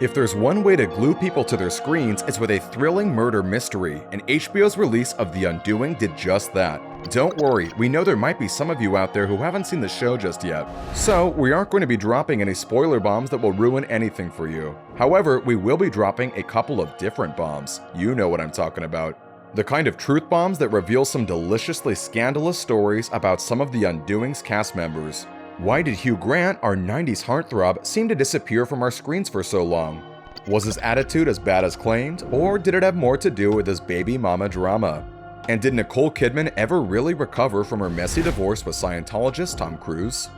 If there's one way to glue people to their screens, it's with a thrilling murder mystery, and HBO's release of The Undoing did just that. Don't worry, we know there might be some of you out there who haven't seen the show just yet, so we aren't going to be dropping any spoiler bombs that will ruin anything for you. However, we will be dropping a couple of different bombs. You know what I'm talking about. The kind of truth bombs that reveal some deliciously scandalous stories about some of The Undoing's cast members. Why did Hugh Grant, our 90s heartthrob, seem to disappear from our screens for so long? Was his attitude as bad as claimed, or did it have more to do with his baby mama drama? And did Nicole Kidman ever really recover from her messy divorce with Scientologist Tom Cruise?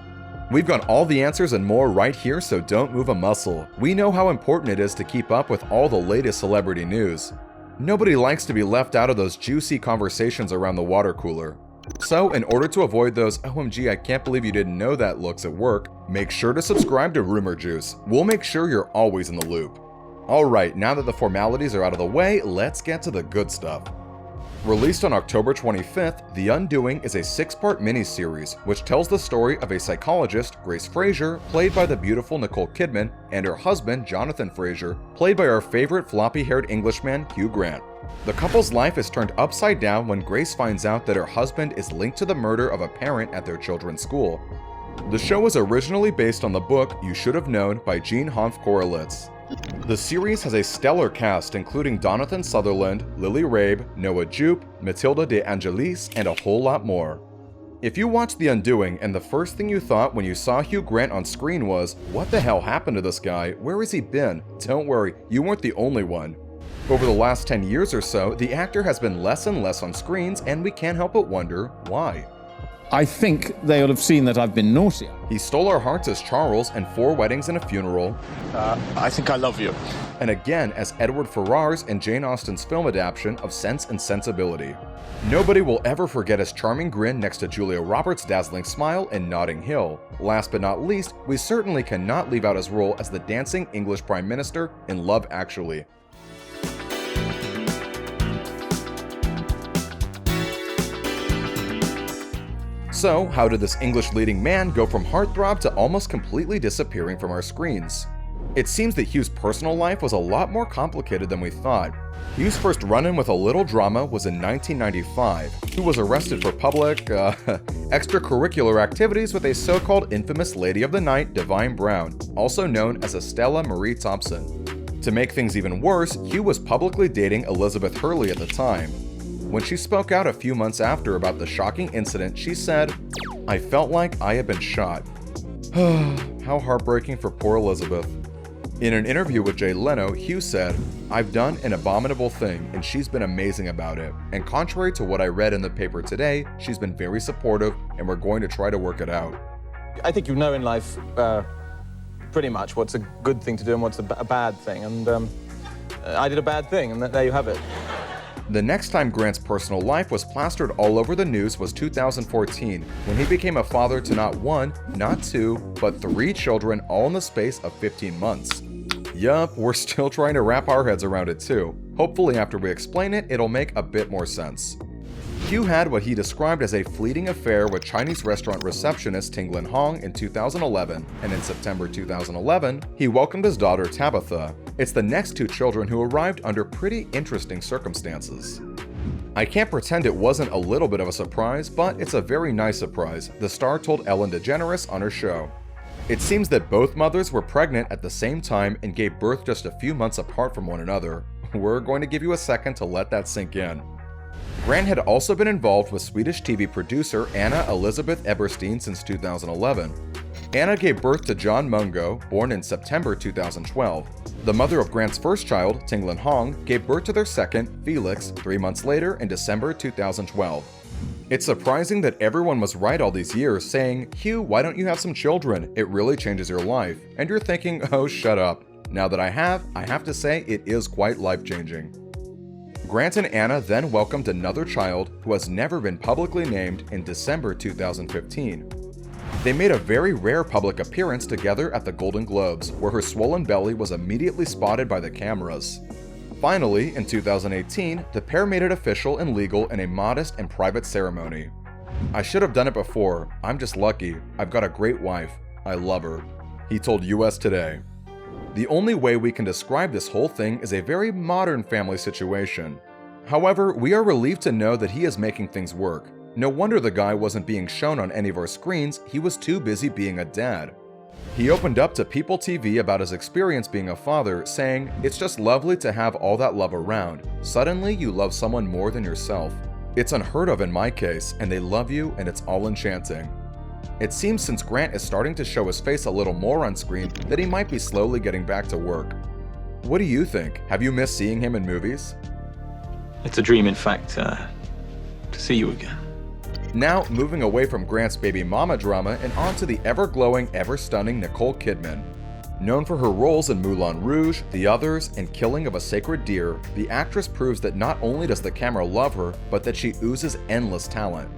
We've got all the answers and more right here, so don't move a muscle. We know how important it is to keep up with all the latest celebrity news. Nobody likes to be left out of those juicy conversations around the water cooler. So, in order to avoid those "OMG, I can't believe you didn't know that" looks at work, make sure to subscribe to Rumour Juice. We'll make sure you're always in the loop. Alright, now that the formalities are out of the way, let's get to the good stuff. Released on October 25th, The Undoing is a 6-part miniseries which tells the story of a psychologist, Grace Fraser, played by the beautiful Nicole Kidman, and her husband, Jonathan Fraser, played by our favorite floppy-haired Englishman, Hugh Grant. The couple's life is turned upside down when Grace finds out that her husband is linked to the murder of a parent at their children's school. The show was originally based on the book You Should Have Known by Jean Hanff Korelitz. The series has a stellar cast including Jonathan Sutherland, Lily Rabe, Noah Jupe, Matilda de Angelis, and a whole lot more. If you watched The Undoing and the first thing you thought when you saw Hugh Grant on screen was, "What the hell happened to this guy? Where has he been?" Don't worry, you weren't the only one. Over the last 10 years or so, the actor has been less and less on screens, and we can't help but wonder why. I think they'll have seen that I've been naughty. He stole our hearts as Charles in 4 Weddings and a Funeral, I think I love you. and again as Edward Ferrars in Jane Austen's film adaptation of Sense and Sensibility. Nobody will ever forget his charming grin next to Julia Roberts' dazzling smile in Notting Hill. Last but not least, we certainly cannot leave out his role as the dancing English Prime Minister in Love Actually. So, how did this English leading man go from heartthrob to almost completely disappearing from our screens? It seems that Hugh's personal life was a lot more complicated than we thought. Hugh's first run-in with a little drama was in 1995. He was arrested for public, extracurricular activities with a so-called infamous Lady of the Night, Divine Brown, also known as Estella Marie Thompson. To make things even worse, Hugh was publicly dating Elizabeth Hurley at the time. When she spoke out a few months after about the shocking incident, she said, "I felt like I had been shot." How heartbreaking for poor Elizabeth. In an interview with Jay Leno, Hugh said, "I've done an abominable thing, and she's been amazing about it. And contrary to what I read in the paper today, she's been very supportive, and we're going to try to work it out." I think you know in life pretty much what's a good thing to do and what's a bad thing, and I did a bad thing, and there you have it. The next time Grant's personal life was plastered all over the news was 2014, when he became a father to not 1, not 2, but 3 children all in the space of 15 months. Yup, we're still trying to wrap our heads around it too. Hopefully after we explain it, it'll make a bit more sense. Hugh had what he described as a fleeting affair with Chinese restaurant receptionist Tinglin Hong in 2011, and in September 2011, he welcomed his daughter Tabitha. It's the next 2 children who arrived under pretty interesting circumstances. I can't pretend it wasn't a little bit of a surprise, but it's a very nice surprise, the star told Ellen DeGeneres on her show. It seems that both mothers were pregnant at the same time and gave birth just a few months apart from one another. We're going to give you a second to let that sink in. Grant had also been involved with Swedish TV producer Anna Elizabeth Eberstein since 2011. Anna gave birth to John Mungo, born in September 2012. The mother of Grant's first child, Tinglin Hong, gave birth to their second, Felix, 3 months later in December 2012. It's surprising that everyone was right all these years saying, "Hugh, why don't you have some children? It really changes your life." And you're thinking, "Oh, shut up." Now that I have to say it is quite life-changing. Grant and Anna then welcomed another child who has never been publicly named in December 2015. They made a very rare public appearance together at the Golden Globes, where her swollen belly was immediately spotted by the cameras. Finally, in 2018, the pair made it official and legal in a modest and private ceremony. "I should have done it before. I'm just lucky. I've got a great wife. I love her," he told US Today. The only way we can describe this whole thing is a very modern family situation. However, we are relieved to know that he is making things work. No wonder the guy wasn't being shown on any of our screens, he was too busy being a dad. He opened up to People TV about his experience being a father, saying, "It's just lovely to have all that love around. Suddenly you love someone more than yourself. It's unheard of in my case, and they love you and it's all enchanting." It seems since Grant is starting to show his face a little more on screen that he might be slowly getting back to work. What do you think? Have you missed seeing him in movies? It's a dream, in fact, to see you again. Now, moving away from Grant's baby mama drama and onto the ever-glowing, ever-stunning Nicole Kidman. Known for her roles in Moulin Rouge, The Others, and Killing of a Sacred Deer, the actress proves that not only does the camera love her, but that she oozes endless talent.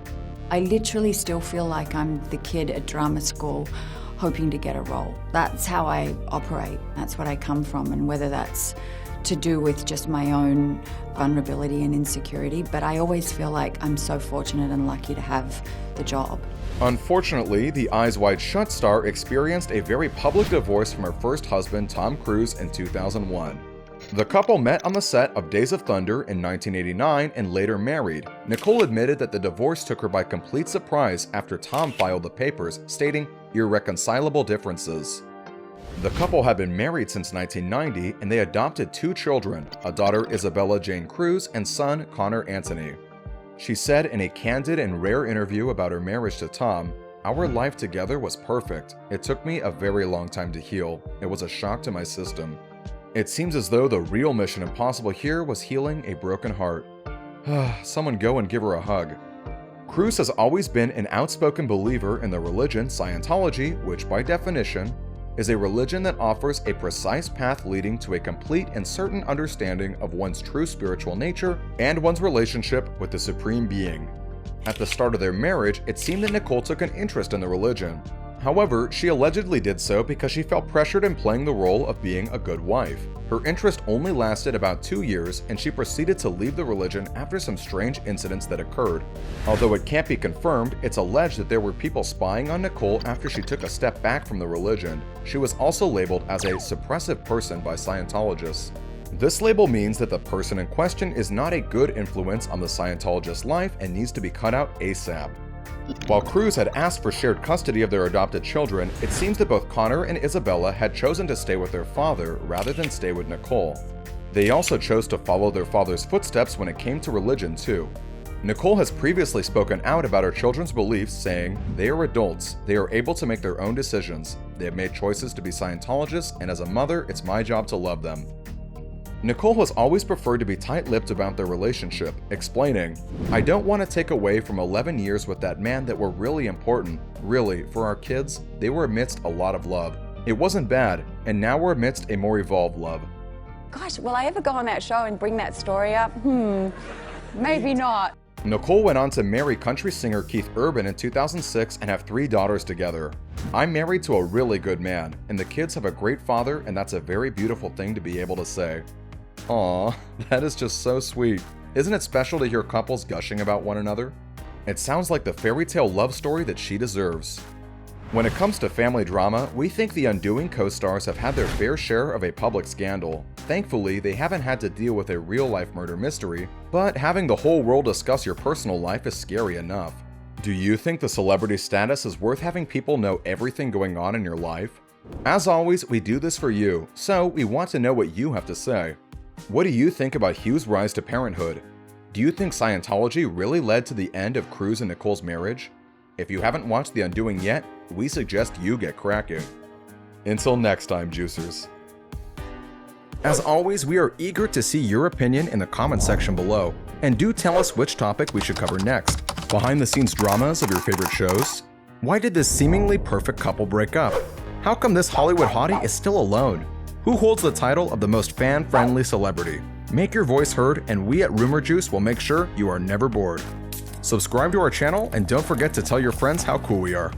I literally still feel like I'm the kid at drama school hoping to get a role. That's how I operate. That's what I come from, and whether that's to do with just my own vulnerability and insecurity, but I always feel like I'm so fortunate and lucky to have the job. Unfortunately, the Eyes Wide Shut star experienced a very public divorce from her first husband, Tom Cruise, in 2001. The couple met on the set of Days of Thunder in 1989 and later married. Nicole admitted that the divorce took her by complete surprise after Tom filed the papers, stating irreconcilable differences. The couple had been married since 1990 and they adopted 2 children, a daughter Isabella Jane Cruz and son Connor Anthony. She said in a candid and rare interview about her marriage to Tom, "Our life together was perfect. It took me a very long time to heal. It was a shock to my system. It seems as though the real mission impossible here was healing a broken heart." Someone go and give her a hug. Cruz has always been an outspoken believer in the religion Scientology, which by definition is a religion that offers a precise path leading to a complete and certain understanding of one's true spiritual nature and one's relationship with the Supreme Being. At the start of their marriage, it seemed that Nicole took an interest in the religion. However, she allegedly did so because she felt pressured in playing the role of being a good wife. Her interest only lasted about 2 years, and she proceeded to leave the religion after some strange incidents that occurred. Although it can't be confirmed, it's alleged that there were people spying on Nicole after she took a step back from the religion. She was also labeled as a suppressive person by Scientologists. This label means that the person in question is not a good influence on the Scientologist's life and needs to be cut out ASAP. While Cruz had asked for shared custody of their adopted children, it seems that both Connor and Isabella had chosen to stay with their father rather than stay with Nicole. They also chose to follow their father's footsteps when it came to religion too. Nicole has previously spoken out about her children's beliefs, saying, "They are adults, they are able to make their own decisions. They have made choices to be Scientologists, and as a mother, it's my job to love them." Nicole has always preferred to be tight-lipped about their relationship, explaining, "I don't want to take away from 11 years with that man that were really important. Really, for our kids, they were amidst a lot of love. It wasn't bad, and now we're amidst a more evolved love." Gosh, will I ever go on that show and bring that story up? Maybe not. Nicole went on to marry country singer Keith Urban in 2006 and have 3 daughters together. "I'm married to a really good man, and the kids have a great father, and that's a very beautiful thing to be able to say." Aww, that is just so sweet. Isn't it special to hear couples gushing about one another? It sounds like the fairy tale love story that she deserves. When it comes to family drama, we think the Undoing co-stars have had their fair share of a public scandal. Thankfully, they haven't had to deal with a real-life murder mystery, but having the whole world discuss your personal life is scary enough. Do you think the celebrity status is worth having people know everything going on in your life? As always, we do this for you, so we want to know what you have to say. What do you think about Hugh's rise to parenthood? Do you think Scientology really led to the end of Cruz and Nicole's marriage? If you haven't watched The Undoing yet, we suggest you get cracking. Until next time, Juicers. As always, we are eager to see your opinion in the comment section below, and do tell us which topic we should cover next. Behind the scenes dramas of your favorite shows? Why did this seemingly perfect couple break up? How come this Hollywood hottie is still alone? Who holds the title of the most fan-friendly celebrity? Make your voice heard, and we at Rumour Juice will make sure you are never bored. Subscribe to our channel, and don't forget to tell your friends how cool we are.